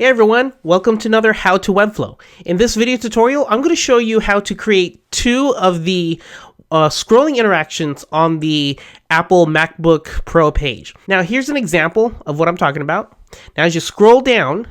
Hey everyone, welcome to another How to Webflow. In this video tutorial, I'm going to show you how to create two of the scrolling interactions on the Apple MacBook Pro page. Now here's an example of what I'm talking about. Now as you scroll down,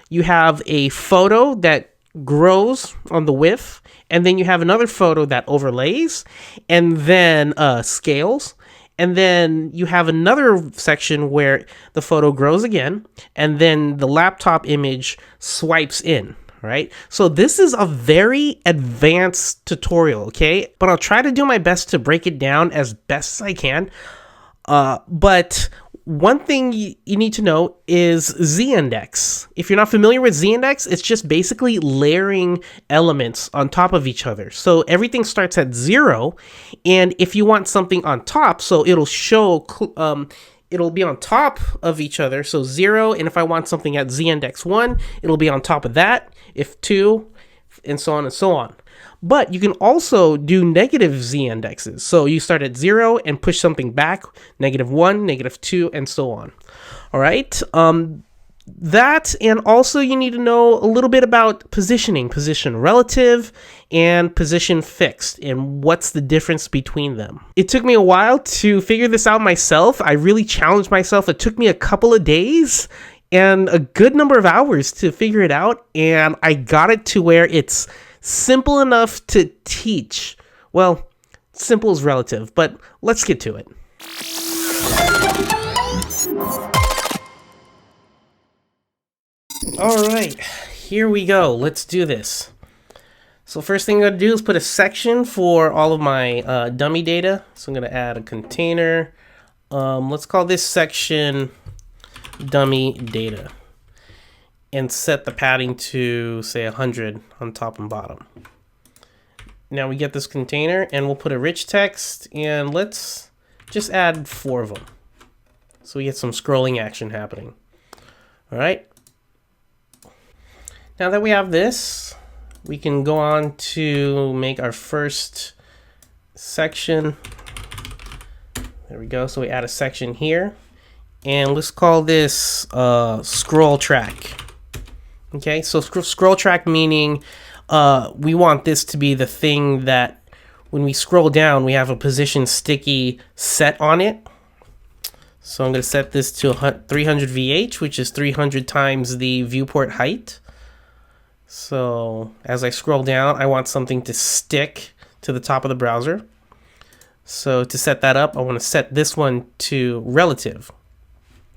you have a photo that grows on the width, and then you have another photo that overlays, and then scales. And then you have another section where the photo grows again, and then the laptop image swipes in, right? So this is a very advanced tutorial, okay? But I'll try to do my best to break it down as best as I can. But one thing you need to know is z-index. If you're not familiar with z-index, it's just basically layering elements on top of each other. So everything starts at 0, and if you want something on top, so it'll show, it'll be on top of each other. So 0, and if I want something at z-index 1, it'll be on top of that, if 2, and so on and so on. But you can also do negative z-indexes. So you start at 0 and push something back, -1, -2, and so on. All right. That, and also you need to know a little bit about positioning, position relative and position fixed, and what's the difference between them. It took me a while to figure this out myself. I really challenged myself. It took me a couple of days and a good number of hours to figure it out, and I got it to where it's simple enough to teach. Well, simple is relative, but let's get to it. All right, here we go. Let's do this. So first thing I'm going to do is put a section for all of my dummy data. So I'm going to add a container. Let's call this section dummy data, and set the padding to, say, 100 on top and bottom. Now we get this container, and we'll put a rich text, and let's just add 4 of them, so we get some scrolling action happening. All right. Now that we have this, we can go on to make our first section. There we go. So we add a section here, and let's call this scroll track. Okay, so scroll track meaning we want this to be the thing that when we scroll down, we have a position sticky set on it. So I'm going to set this to 300 VH, which is 300 times the viewport height. So as I scroll down, I want something to stick to the top of the browser. So to set that up, I want to set this one to relative.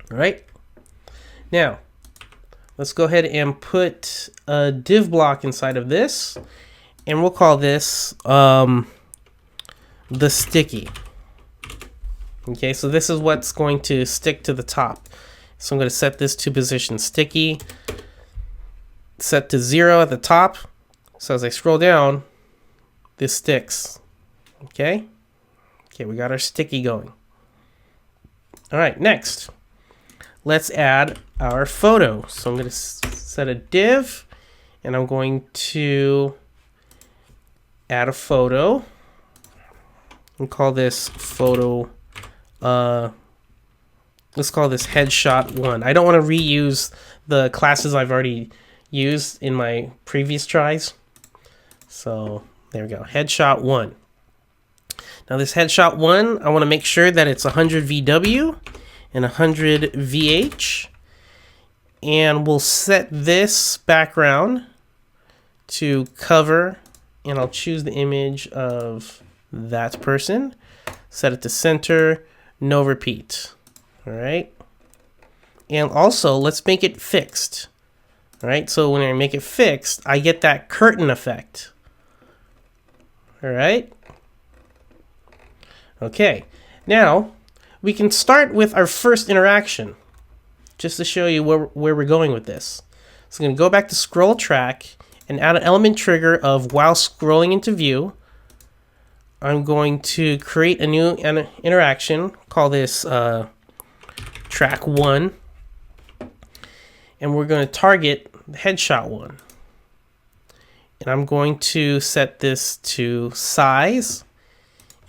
All right. Now, let's go ahead and put a div block inside of this, and we'll call this the sticky. Okay, so this is what's going to stick to the top. So I'm going to set this to position sticky, set to 0 at the top. So as I scroll down, this sticks. Okay, we got our sticky going. All right, next, let's add our photo. So I'm going to set a div, and I'm going to add a photo and call this photo. Let's call this headshot 1. I don't want to reuse the classes I've already used in my previous tries. So there we go, headshot 1. Now this headshot 1, I want to make sure that it's 100 VW and 100 VH, and we'll set this background to cover, and I'll choose the image of that person, set it to center, no repeat. All right, and also let's make it fixed. All right, so when I make it fixed, I get that curtain effect. All right, okay, now we can start with our first interaction, just to show you where we're going with this. So I'm going to go back to scroll track and add an element trigger of while scrolling into view. I'm going to create a new interaction, call this track 1, and we're going to target the headshot 1. And I'm going to set this to size,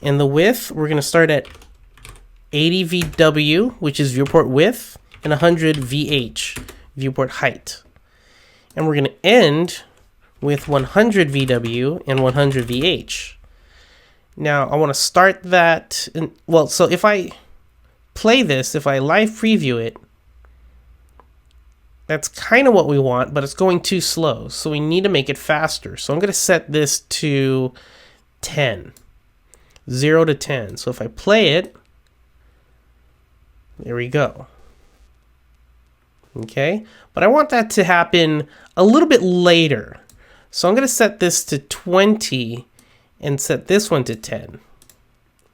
and the width, we're going to start at 80 VW, which is viewport width, and 100 VH, viewport height. And we're going to end with 100 VW and 100 VH. Now I want to start that. So if I play this, if I live preview it, that's kind of what we want, but it's going too slow. So we need to make it faster. So I'm going to set this to 10. 0 to 10. So if I play it, there we go. Okay, but I want that to happen a little bit later. So I'm going to set this to 20 and set this one to 10.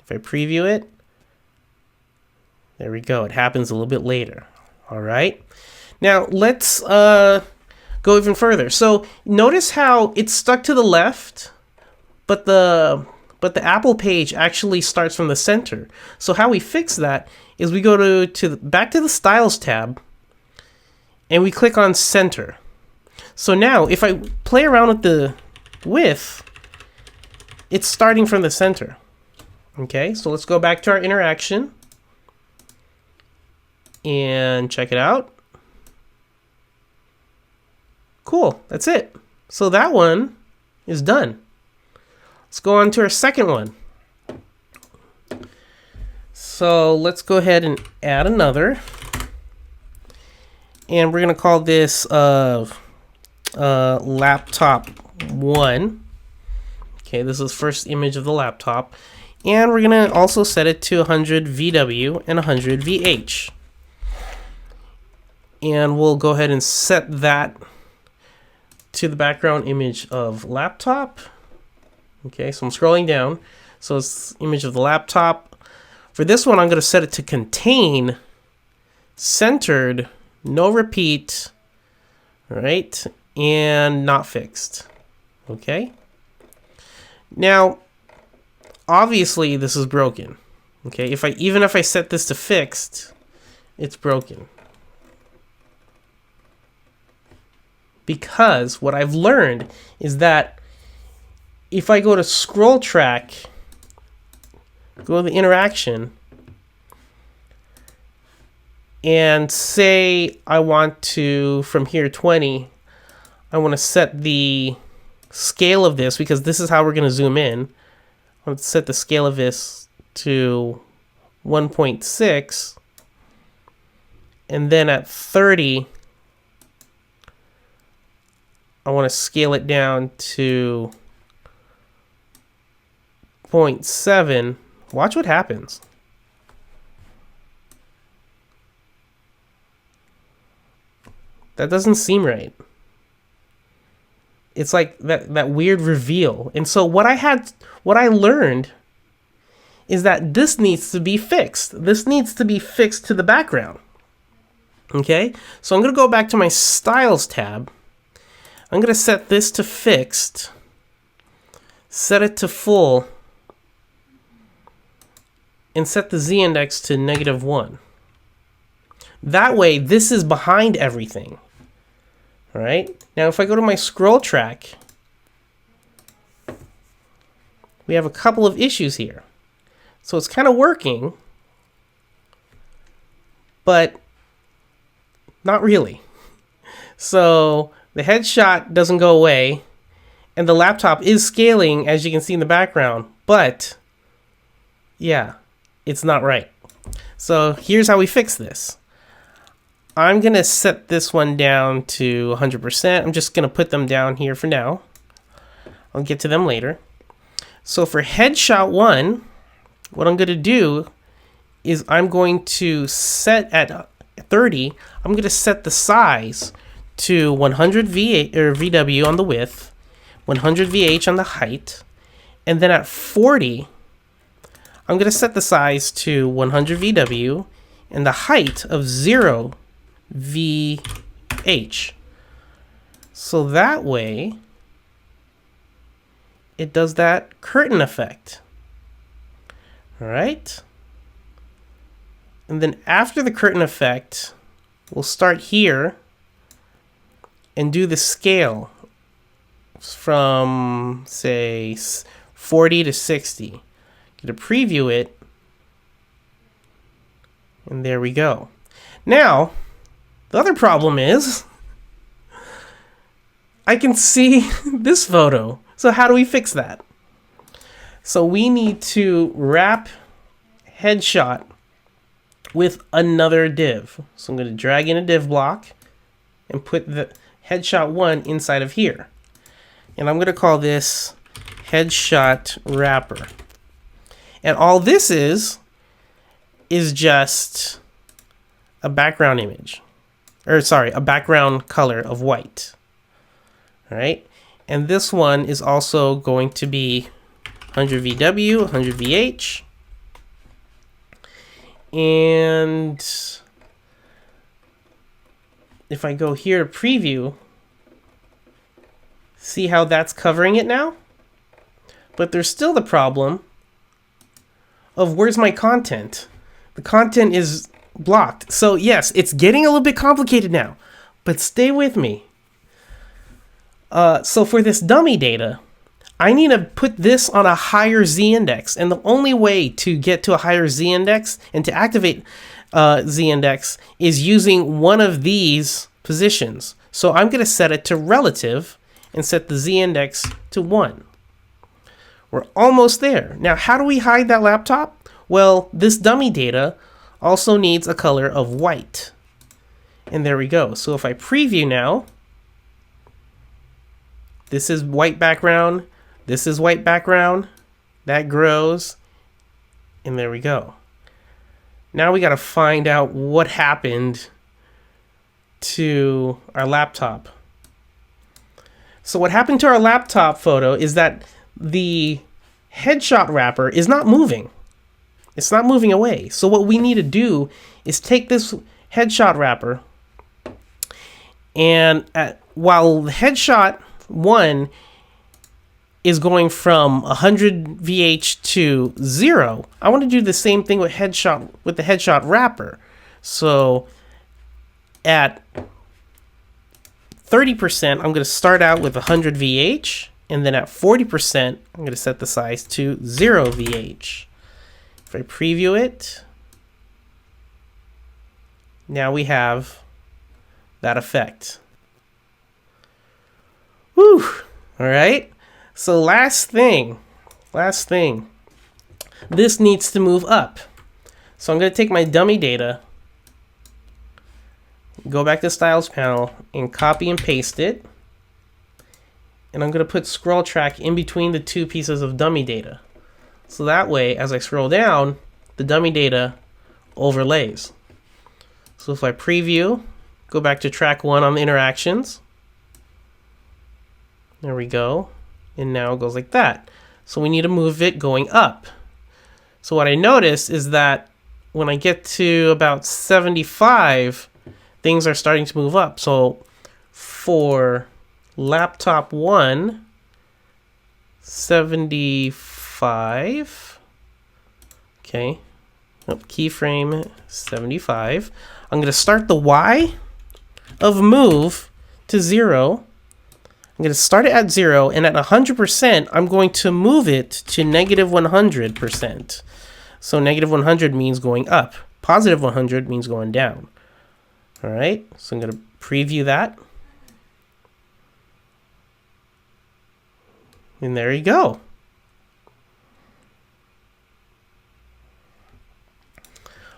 If I preview it, there we go. It happens a little bit later. All right. Now let's go even further. So notice how it's stuck to the left, but the Apple page actually starts from the center. So how we fix that is we go back to the Styles tab, and we click on Center. So now if I play around with the width, it's starting from the center. Okay, so let's go back to our interaction and check it out. Cool, that's it. So that one is done. Let's go on to our second one. So let's go ahead and add another. And we're going to call this laptop 1. Okay, this is the first image of the laptop. And we're going to also set it to 100 VW and 100 VH. And we'll go ahead and set that to the background image of laptop. Okay, so I'm scrolling down. So it's the image of the laptop. For this one, I'm going to set it to contain, centered, no repeat, right, and not fixed. Okay. Now, obviously, this is broken. Okay, even if I set this to fixed, it's broken. Because what I've learned is that if I go to scroll track, go to the interaction, and say I want to, from here 20, I want to set the scale of this, because this is how we're going to zoom in. I want to set the scale of this to 1.6, and then at 30, I want to scale it down to 0.7. Watch what happens. That doesn't seem right. It's like that weird reveal. And so what I learned is that this needs to be fixed. This needs to be fixed to the background. Okay? So I'm going to go back to my Styles tab. I'm going to set this to fixed. Set it to full. And set the z-index to -1. That way, this is behind everything. All right. Now, if I go to my scroll track, we have a couple of issues here. So it's kind of working, but not really. So the headshot doesn't go away, and the laptop is scaling, as you can see in the background, but yeah, it's not right. So here's how we fix this. I'm going to set this one down to 100%. I'm just going to put them down here for now. I'll get to them later. So for headshot 1, what I'm going to do is I'm going to set at 30, I'm going to set the size to 100 VW on the width, 100 VH on the height, and then at 40, I'm going to set the size to 100 VW and the height of 0 VH. So that way, it does that curtain effect. All right. And then after the curtain effect, we'll start here and do the scale from, say, 40 to 60. Get to preview it. And there we go. Now, the other problem is I can see this photo. So how do we fix that? So we need to wrap headshot with another div. So I'm going to drag in a div block and put the headshot 1 inside of here. And I'm going to call this headshot wrapper. And all this is just a background image. Or sorry, a background color of white. All right. And this one is also going to be 100 VW, 100 VH. And if I go here to preview, see how that's covering it now? But there's still the problem of where's my content? The content is blocked. So yes, it's getting a little bit complicated now, but stay with me. So for this dummy data, I need to put this on a higher z-index. And the only way to get to a higher z-index and to activate z-index is using one of these positions. So I'm going to set it to relative and set the z-index to 1. We're almost there. Now, how do we hide that laptop? Well, this dummy data also needs a color of white. And there we go. So if I preview now, this is white background. This is white background. That grows. And there we go. Now we got to find out what happened to our laptop. So what happened to our laptop photo is that the headshot wrapper is not moving. It's not moving away. So what we need to do is take this headshot wrapper, and while the headshot 1 is going from 100 VH to 0, I want to do the same thing with the headshot wrapper. So at 30%, I'm going to start out with 100 VH, and then at 40%, I'm going to set the size to 0 VH. If I preview it, now we have that effect. Whew. All right. So last thing, this needs to move up. So I'm going to take my dummy data, go back to Styles panel, and copy and paste it. And I'm going to put scroll track in between the two pieces of dummy data. So that way, as I scroll down, the dummy data overlays. So if I preview, go back to track 1 on the interactions. There we go. And now it goes like that. So we need to move it going up. So what I notice is that when I get to about 75, things are starting to move up. So for laptop 1, 75. Okay. Keyframe 75. I'm going to start the Y of move to 0. I'm going to start it at 0, and at 100%, I'm going to move it to negative 100%. So negative 100 means going up. Positive 100 means going down. All right, so I'm going to preview that. And there you go.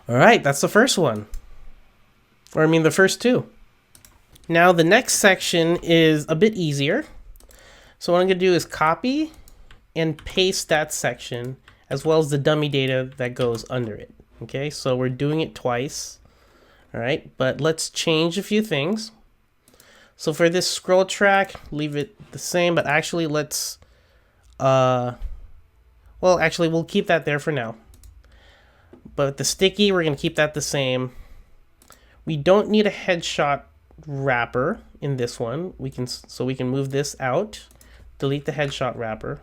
All right, that's the first one. Or I mean the first two. Now the next section is a bit easier. So what I'm going to do is copy and paste that section as well as the dummy data that goes under it. Okay, so we're doing it twice. All right, but let's change a few things. So for this scroll track, leave it the same, but actually let's, well, actually we'll keep that there for now. But the sticky, we're going to keep that the same. We don't need a headshot wrapper in this one. We can move this out, delete the headshot wrapper.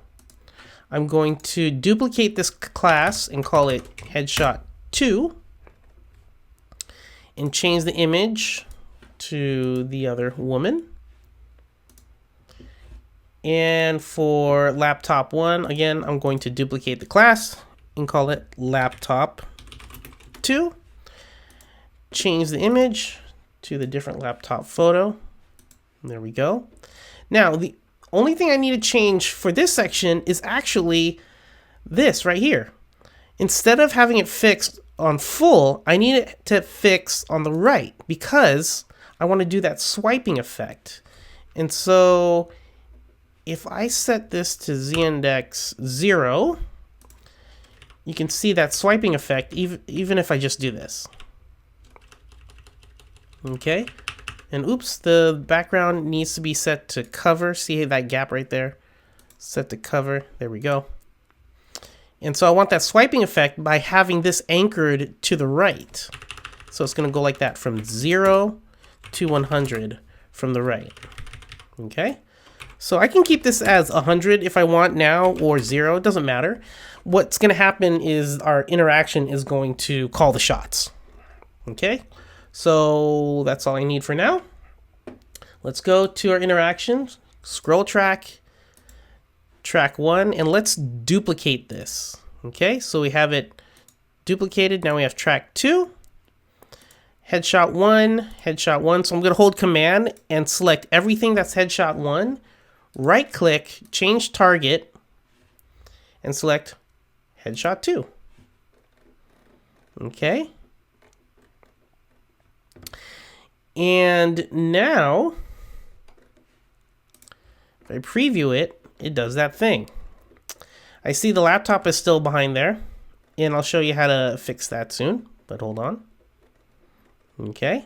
I'm going to duplicate this class and call it headshot 2 and change the image to the other woman. And for laptop 1, again, I'm going to duplicate the class and call it laptop 2. Change the image to the different laptop photo. There we go. Now, the only thing I need to change for this section is actually this right here. Instead of having it fixed on full, I need it to fix on the right because I want to do that swiping effect. And so if I set this to z-index 0, you can see that swiping effect even if I just do this. Okay, and oops, the background needs to be set to cover. See that gap right there? Set to cover. There we go. And so I want that swiping effect by having this anchored to the right. So it's going to go like that from 0 to 100 from the right. Okay, so I can keep this as 100 if I want now, or 0. It doesn't matter. What's going to happen is our interaction is going to call the shots. Okay, so that's all I need for now. Let's go to our interactions, scroll track 1, and let's duplicate this. Okay, so we have it duplicated. Now we have track 2, headshot 1, headshot 1. So I'm going to hold command and select everything that's headshot 1, right click, change target, and select headshot 2. Okay. And now, if I preview it, it does that thing. I see the laptop is still behind there, and I'll show you how to fix that soon, but hold on. Okay.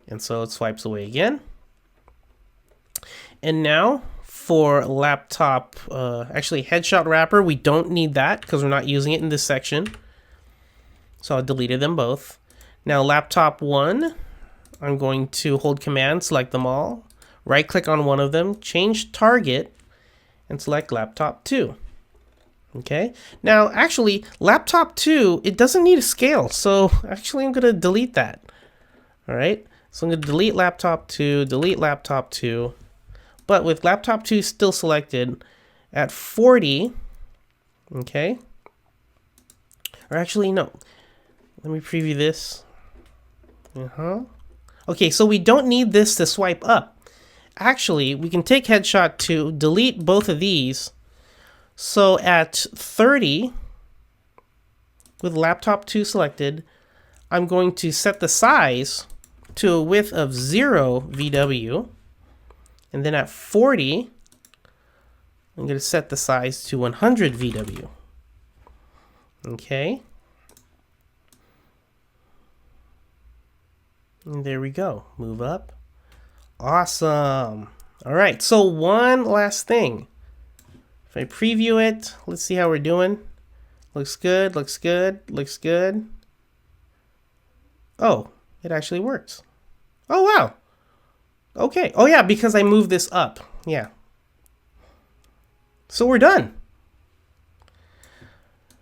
And so it swipes away again. And now for laptop, actually headshot wrapper, we don't need that because we're not using it in this section. So I deleted them both. Now laptop 1, I'm going to hold command, select them all, right click on one of them, change target, and select laptop 2. Okay, now actually laptop 2, it doesn't need a scale, so actually I'm going to delete that. All right, so I'm going to delete laptop 2, delete laptop 2, but with laptop 2 still selected at 40, okay, or actually no, let me preview this. Okay, so we don't need this to swipe up. Actually, we can take headshot 2, delete both of these. So at 30, with laptop 2 selected, I'm going to set the size to a width of 0 VW. And then at 40, I'm going to set the size to 100 VW. Okay. And there we go. Move up. Awesome. All right, so one last thing. If I preview it, let's see how we're doing. Looks good, looks good, looks good. Oh, it actually works. Oh, wow. Okay. Oh, yeah, because I moved this up. Yeah. So we're done.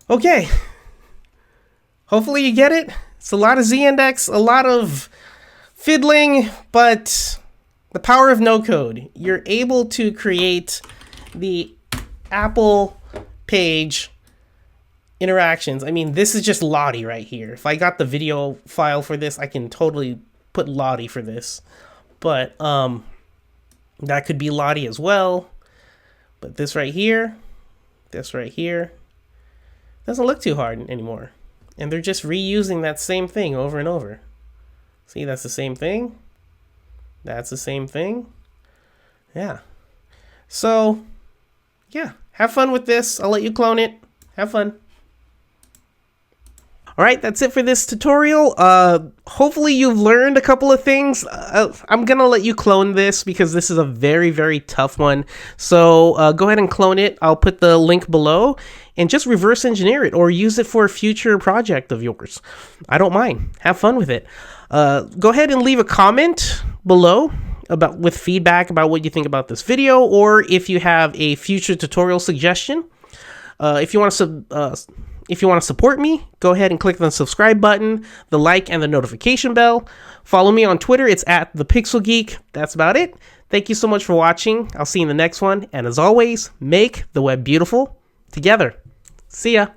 Okay. Hopefully you get it. It's a lot of z-index, a lot of fiddling, but the power of no code. You're able to create the Apple page interactions. I mean, this is just Lottie right here. If I got the video file for this, I can totally put Lottie for this. But that could be Lottie as well. But this right here doesn't look too hard anymore. And they're just reusing that same thing over and over. See, that's the same thing. That's the same thing. Yeah. So, yeah. Have fun with this. I'll let you clone it. Have fun. All right, that's it for this tutorial. Hopefully you've learned a couple of things. I'm going to let you clone this because this is a very, very tough one. So go ahead and clone it. I'll put the link below and just reverse engineer it or use it for a future project of yours. I don't mind. Have fun with it. Go ahead and leave a comment below with feedback about what you think about this video, or if you have a future tutorial suggestion. If you want to support me, go ahead and click the subscribe button, the like, and the notification bell. Follow me on Twitter. It's @thepixelgeek. That's about it. Thank you so much for watching. I'll see you in the next one. And as always, make the web beautiful together. See ya.